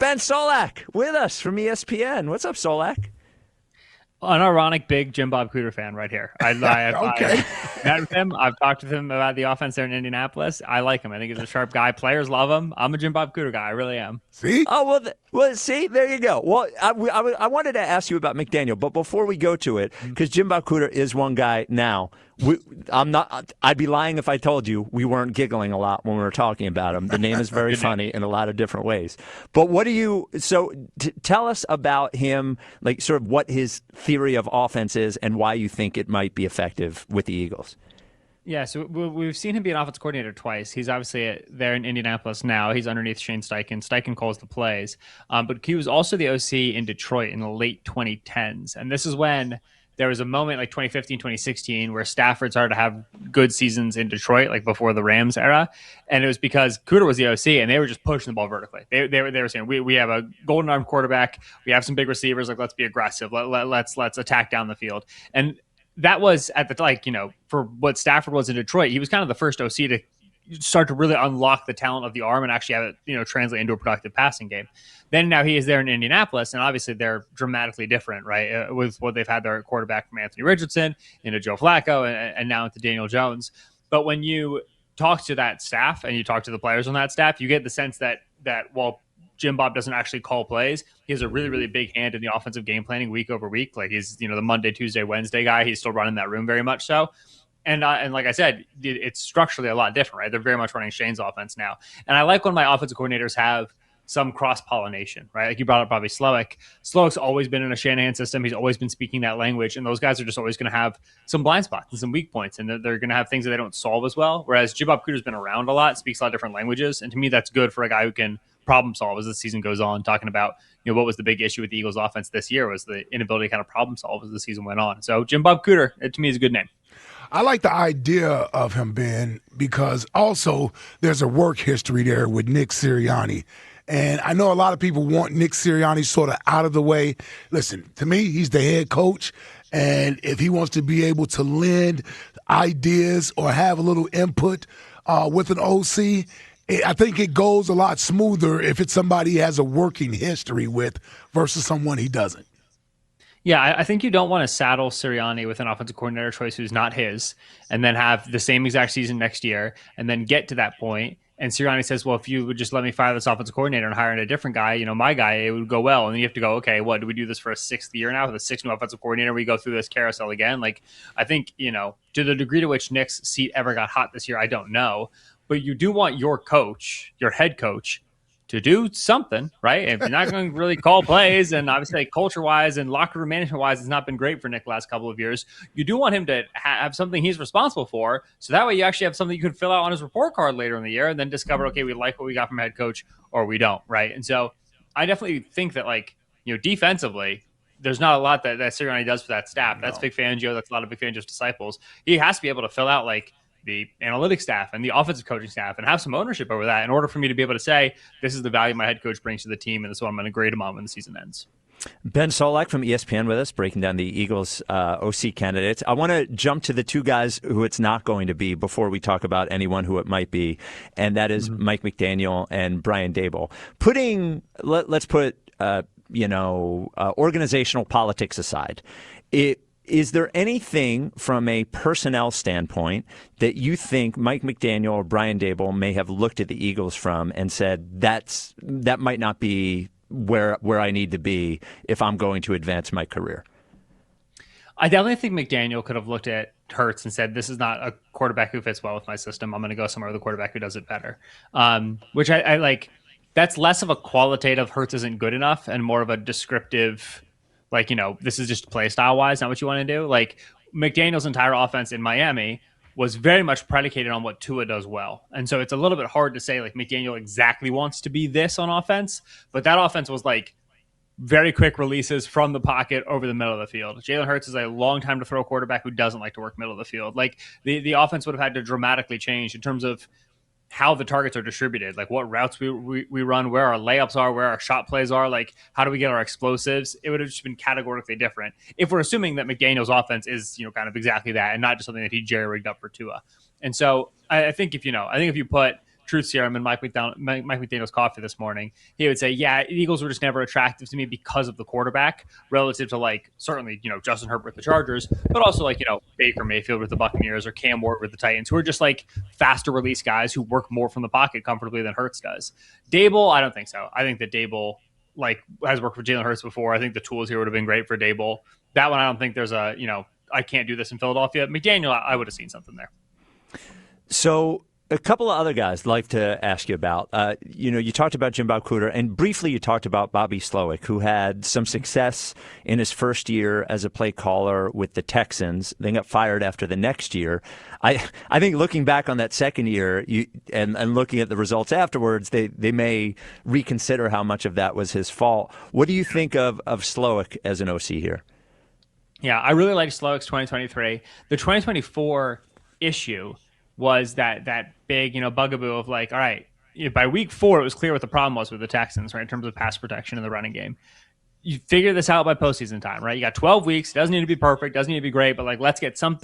Ben Solak with us from ESPN. What's up, Solak? Unironic big Jim Bob Cooter fan right here. I've met with him. I've talked with him about the offense there in Indianapolis. I like him. I think he's a sharp guy. Players love him. I'm a Jim Bob Cooter guy. I really am. See? Oh, well, see, there you go. Well, I wanted to ask you about McDaniel, but before we go to it, because Jim Bob Cooter is one guy now. I'd be lying if I told you we weren't giggling a lot when we were talking about him. The name is very funny in a lot of different ways. But tell us about him, like sort of what his theory of offense is and why you think it might be effective with the Eagles. Yeah, so we've seen him be an offense coordinator twice. He's obviously there in Indianapolis now. He's underneath Shane Steichen. Steichen calls the plays. But he was also the OC in Detroit in the late 2010s. And this is when there was a moment like 2015, 2016 where Stafford started to have good seasons in Detroit, like before the Rams era. And it was because Cooter was the OC and they were just pushing the ball vertically. They were saying, we have a golden arm quarterback. We have some big receivers. Like, let's be aggressive. Let's attack down the field. And that was at the, for what Stafford was in Detroit, he was kind of the first OC to start to really unlock the talent of the arm and actually have it, translate into a productive passing game. Then now he is there in Indianapolis, and obviously they're dramatically different, right? With what they've had their quarterback from Anthony Richardson into Joe Flacco and now into Daniel Jones. But when you talk to that staff and you talk to the players on that staff, you get the sense that while Jim Bob doesn't actually call plays, he has a really, really big hand in the offensive game planning week over week. Like he's, the Monday, Tuesday, Wednesday guy. He's still running that room very much so. And like I said, it's structurally a lot different, right? They're very much running Shane's offense now. And I like when my offensive coordinators have some cross-pollination, right? Like you brought up probably Slowik. Slowik's always been in a Shanahan system. He's always been speaking that language. And those guys are just always going to have some blind spots and some weak points. And they're going to have things that they don't solve as well. Whereas Jim Bob Cooter's been around a lot, speaks a lot of different languages. And to me, that's good for a guy who can problem solve as the season goes on, talking about, what was the big issue with the Eagles offense this year was the inability to kind of problem solve as the season went on. So Jim Bob Cooter, to me, is a good name. I like the idea of him, Ben, because also there's a work history there with Nick Sirianni. And I know a lot of people want Nick Sirianni sort of out of the way. Listen, to me, he's the head coach. And if he wants to be able to lend ideas or have a little input with an OC, I think it goes a lot smoother if it's somebody he has a working history with versus someone he doesn't. Yeah, I think you don't want to saddle Sirianni with an offensive coordinator choice who's not his and then have the same exact season next year and then get to that point. And Sirianni says, well, if you would just let me fire this offensive coordinator and hire in a different guy, my guy, it would go well. And then you have to go, okay, what, do we do this for a sixth year now with a sixth new offensive coordinator? We go through this carousel again. Like, I think, to the degree to which Nick's seat ever got hot this year, I don't know. But you do want your coach, your head coach, to do something, right? If you're not going to really call plays, and obviously culture-wise and locker room management-wise, it's not been great for Nick the last couple of years. You do want him to have something he's responsible for, so that way you actually have something you can fill out on his report card later in the year and then discover, okay, we like what we got from head coach or we don't, right? And so I definitely think that, defensively, there's not a lot that Sirianni does for that staff. That's Vic Fangio. That's a lot of Vic Fangio's disciples. He has to be able to fill out, the analytics staff and the offensive coaching staff and have some ownership over that in order for me to be able to say, this is the value my head coach brings to the team and this is what I'm going to grade him on when the season ends. Ben Solak from ESPN with us, breaking down the Eagles OC candidates. I want to jump to the two guys who it's not going to be before we talk about anyone who it might be, and that is Mike McDaniel and Brian Daboll. Let's put organizational politics aside. Is there anything from a personnel standpoint that you think Mike McDaniel or Brian Daboll may have looked at the Eagles from and said that might not be where I need to be if I'm going to advance my career? I definitely think McDaniel could have looked at Hurts and said, this is not a quarterback who fits well with my system. I'm going to go somewhere with a quarterback who does it better. Which I like. That's less of a qualitative Hurts isn't good enough and more of a descriptive, this is just play style wise, not what you want to do. Like McDaniel's entire offense in Miami was very much predicated on what Tua does well. And so it's a little bit hard to say McDaniel exactly wants to be this on offense, but that offense was very quick releases from the pocket over the middle of the field. Jalen Hurts is a long time to throw a quarterback who doesn't like to work middle of the field. The offense would have had to dramatically change in terms of how the targets are distributed, what routes we run, where our layups are, where our shot plays are, how do we get our explosives? It would have just been categorically different if we're assuming that McDaniel's offense is, kind of exactly that and not just something that he jerry-rigged up for Tua. And so I think if you put truth serum and Mike McDaniel's coffee this morning, he would say, yeah, the Eagles were just never attractive to me because of the quarterback relative to like certainly, Justin Herbert with the Chargers, but also like, Baker Mayfield with the Buccaneers or Cam Ward with the Titans, who are just like faster release guys who work more from the pocket comfortably than Hurts does. Daboll, I don't think so. I think that Daboll has worked for Jalen Hurts before. I think the tools here would have been great for Daboll. That one, I don't think there's I can't do this in Philadelphia. McDaniel, I would have seen something there. So a couple of other guys I'd like to ask you about. You talked about Jim Bob Cooter, and briefly you talked about Bobby Slowik, who had some success in his first year as a play caller with the Texans, then got fired after the next year. I think looking back on that second year and looking at the results afterwards, they may reconsider how much of that was his fault. What do you think of Slowik as an OC here? Yeah, I really like Slowik's 2023. The 2024 issue was that big, bugaboo of like, all right, by week 4, it was clear what the problem was with the Texans, right, in terms of pass protection in the running game. You figure this out by postseason time, right? You got 12 weeks. It doesn't need to be perfect. Doesn't need to be great, but like, let's get some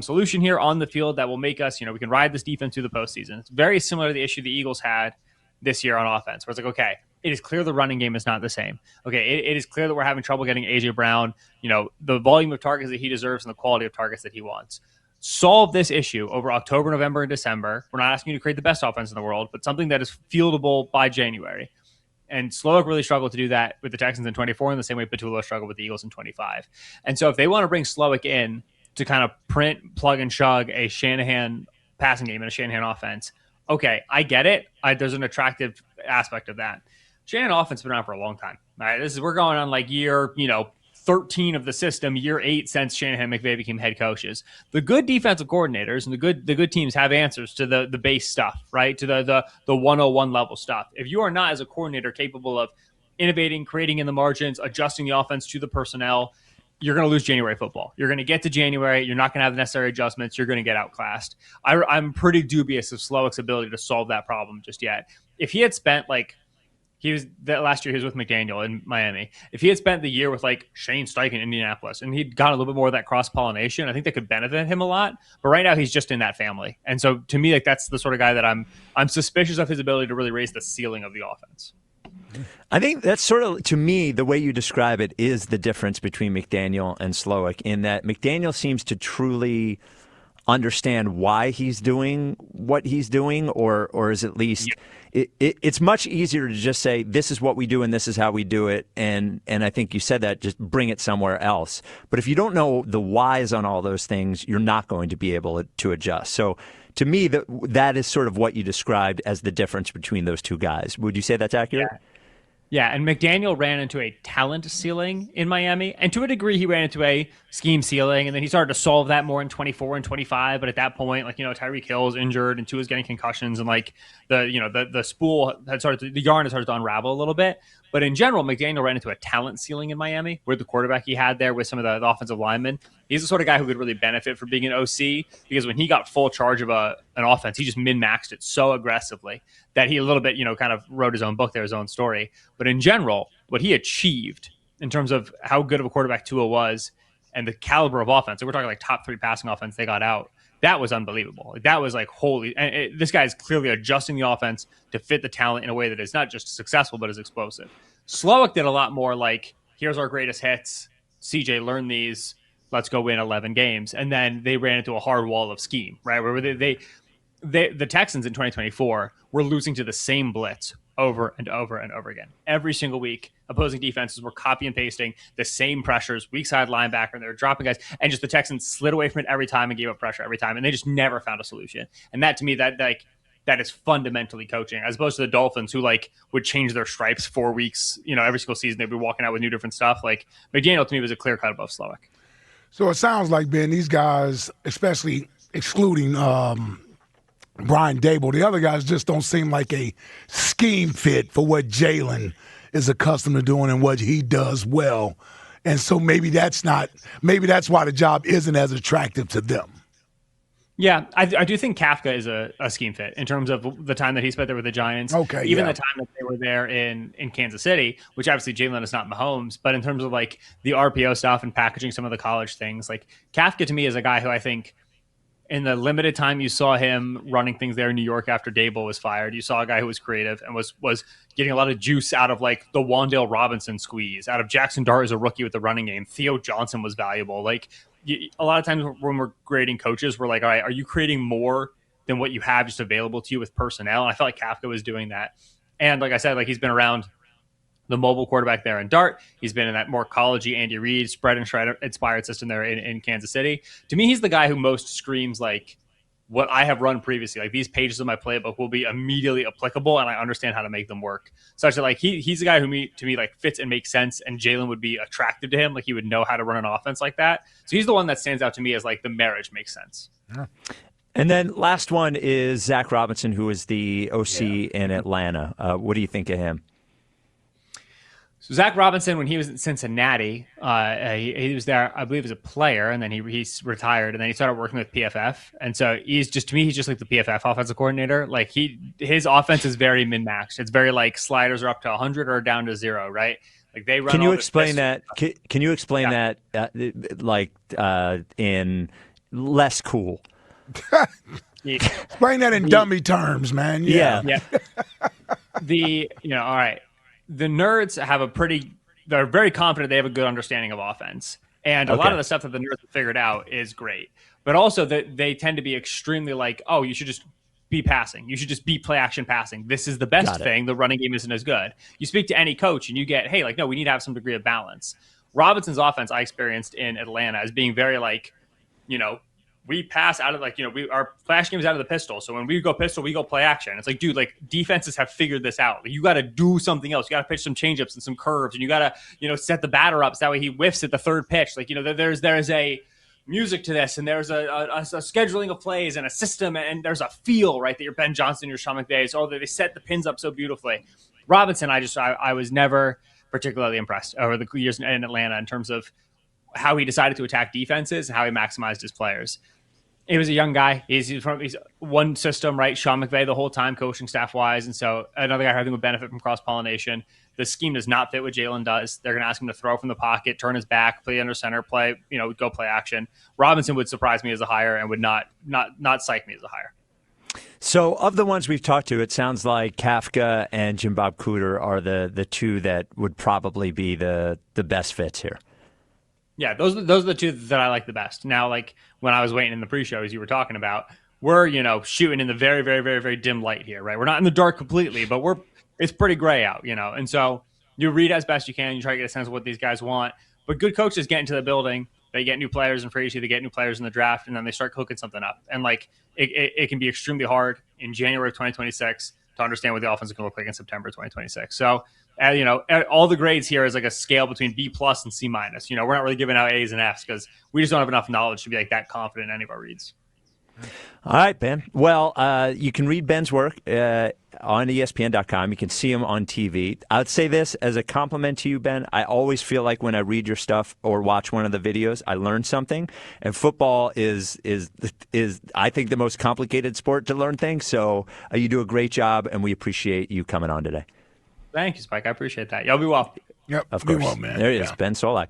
solution here on the field that will make us, we can ride this defense through the postseason. It's very similar to the issue the Eagles had this year on offense, where it's like, okay, it is clear the running game is not the same. Okay, it is clear that we're having trouble getting A.J. Brown, the volume of targets that he deserves and the quality of targets that he wants. Solve this issue over October, November, and December. We're not asking you to create the best offense in the world, but something that is fieldable by January. And Slowik really struggled to do that with the Texans in 24 in the same way Patullo struggled with the Eagles in 25. And so if they want to bring Slowik in to kind of print, plug, and chug a Shanahan passing game and a Shanahan offense, okay, I get it. There's an attractive aspect of that. Shanahan offense has been around for a long time. All right, we're going on like year, 13 of the system, year 8 since Shanahan and McVay became head coaches. The good defensive coordinators and the good teams have answers to the base stuff, right? To the 101 level stuff. If you are not as a coordinator capable of innovating, creating in the margins, adjusting the offense to the personnel, you're going to lose January football. You're going to get to January. You're not going to have the necessary adjustments. You're going to get outclassed. I'm pretty dubious of Slowik's ability to solve that problem just yet. If he had spent last year he was with McDaniel in Miami. If he had spent the year with like Shane Steichen in Indianapolis and he'd gotten a little bit more of that cross-pollination, I think that could benefit him a lot. But right now he's just in that family. And so to me, like that's the sort of guy that I'm suspicious of his ability to really raise the ceiling of the offense. I think that's sort of, to me, the way you describe it is the difference between McDaniel and Slowik, in that McDaniel seems to truly understand why he's doing what he's doing, or is at least it's much easier to just say this is what we do and this is how we do it, and I think you said that, just bring it somewhere else. But if you don't know the whys on all those things, you're not going to be able to adjust. So to me, that is sort of what you described as the difference between those two guys. Would you say that's accurate? Yeah, and McDaniel ran into a talent ceiling in Miami, and to a degree he ran into a scheme ceiling, and then he started to solve that more in 24 and 25, but at that point, Tyreek Hill's injured and Tua's getting concussions, and the spool had started the yarn had started to unravel a little bit. But in general, McDaniel ran into a talent ceiling in Miami with the quarterback he had there, with some of the offensive linemen. He's the sort of guy who could really benefit from being an OC, because when he got full charge of an offense, he just min-maxed it so aggressively that he a little bit, kind of wrote his own book there, his own story. But in general, what he achieved in terms of how good of a quarterback Tua was and the caliber of offense, so we're talking like top 3 passing offense they got out, that was unbelievable. That was like, holy. And this guy is clearly adjusting the offense to fit the talent in a way that is not just successful, but is explosive. Slowik did a lot more like, here's our greatest hits. CJ, learn these. Let's go win 11 games. And then they ran into a hard wall of scheme, right? Where the Texans in 2024 were losing to the same blitz over and over and over again. Every single week, opposing defenses were copy and pasting the same pressures, weak side linebacker, and they were dropping guys, and just the Texans slid away from it every time and gave up pressure every time, and they just never found a solution. And that, to me, that is fundamentally coaching, as opposed to the Dolphins, who would change their stripes 4 weeks, every single season. They'd be walking out with new different stuff. McDaniel, to me, was a clear cut above Slowik. So it sounds like, Ben, these guys, especially excluding Brian Daboll, the other guys just don't seem like a scheme fit for what Jalen is accustomed to doing and what he does well. And so maybe that's why the job isn't as attractive to them. Yeah, I do think Kafka is a scheme fit in terms of the time that he spent there with the Giants. Okay, even the time that they were there in Kansas City, which obviously Jalen is not Mahomes, but in terms of the RPO stuff and packaging some of the college things, Kafka to me is a guy who I think in the limited time you saw him running things there in New York after Daboll was fired, you saw a guy who was creative and was getting a lot of juice out of like the Wan'Dale Robinson squeeze, out of Jackson Dart as a rookie with the running game. Theo Johnson was valuable. Like a lot of times when we're grading coaches, we're like, all right, are you creating more than what you have just available to you with personnel? And I felt like Kafka was doing that. And like I said, like he's been around the mobile quarterback there in Dart. He's been in that more collegey Andy Reid spread and shred inspired system there in Kansas City. To me, he's the guy who most screams like what I have run previously. Like these pages of my playbook will be immediately applicable, and I understand how to make them work. Such that like he's the guy who to me like fits and makes sense, and Jalen would be attractive to him. Like he would know how to run an offense like that. So he's the one that stands out to me as like the marriage makes sense. Yeah. And then last one is Zac Robinson, who is the OC in Atlanta. What do you think of him? So Zac Robinson, when he was in Cincinnati, he was there, I believe, as a player, and then he retired, and then he started working with PFF. And so he's just like the PFF offensive coordinator. Like his offense is very min-maxed. It's very like sliders are up to 100 or down to 0, right? Like they run. Can you explain that? Can you explain that in less cool? Explain that in dummy terms, man. Yeah. All right. The nerds they're very confident they have a good understanding of offense. And a lot of the stuff that the nerds have figured out is great. But also that they tend to be extremely like, oh, you should just be passing. You should just be play action passing. This is the best thing. The running game isn't as good. You speak to any coach and you get, hey, like, no, we need to have some degree of balance. Robinson's offense I experienced in Atlanta as being very like, we pass out of our flash game is out of the pistol. So when we go pistol, we go play action. It's like, dude, like defenses have figured this out. Like, you got to do something else. You got to pitch some changeups and some curves, and you got to, set the batter up so that way he whiffs at the third pitch. Like, there's a music to this, and there's a scheduling of plays and a system, and there's a feel, right, that your Ben Johnson, your Sean McVay. So they set the pins up so beautifully. Robinson, I was never particularly impressed over the years in Atlanta in terms of how he decided to attack defenses and how he maximized his players. He was a young guy. He's one system, right? Sean McVay the whole time, coaching staff wise. And so another guy who I think would benefit from cross-pollination. The scheme does not fit what Jalen does. They're going to ask him to throw from the pocket, turn his back, play under center, go play action. Robinson would surprise me as a hire and would not psych me as a hire. So of the ones we've talked to, it sounds like Kafka and Jim Bob Cooter are the two that would probably be the best fits here. Yeah, those are the two that I like the best. Now, like when I was waiting in the pre-show, as you were talking about, we're shooting in the very, very, very, very dim light here, right? We're not in the dark completely, but it's pretty gray out, And so you read as best you can. You try to get a sense of what these guys want. But good coaches get into the building. They get new players in free agency. They get new players in the draft, and then they start cooking something up. And like it can be extremely hard in January of 2026 to understand what the offense is going to look like in September 2026. So. All the grades here is like a scale between B+ and C-. We're not really giving out A's and F's because we just don't have enough knowledge to be like that confident in any of our reads. All right, Ben. Well, you can read Ben's work on ESPN.com. You can see him on TV. I would say this as a compliment to you, Ben. I always feel like when I read your stuff or watch one of the videos, I learn something. And football is I think, the most complicated sport to learn things. So you do a great job, and we appreciate you coming on today. Thank you, Spike. I appreciate that. Y'all be well. Yep. Of course. Be well, man. There he is, Ben Solak.